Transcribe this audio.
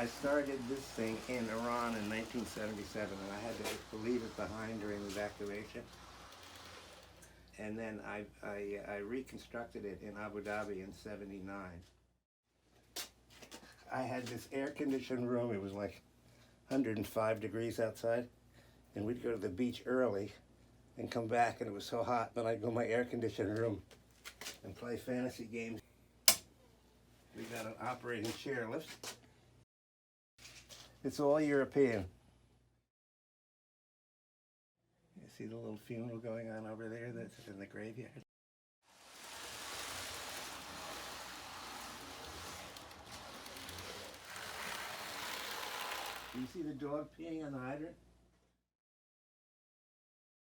I started this thing in Iran in 1977, and I had to leave it behind during the evacuation. And then I reconstructed it in Abu Dhabi in '79. I had this air-conditioned room. It was like 105 degrees outside, and we'd go to the beach early and come back, and it was so hot, but I'd go to my air-conditioned room and play fantasy games. We got an operating chairlift. It's all European. You see the little funeral going on over there that's in the graveyard? Do you see the dog peeing on the hydrant?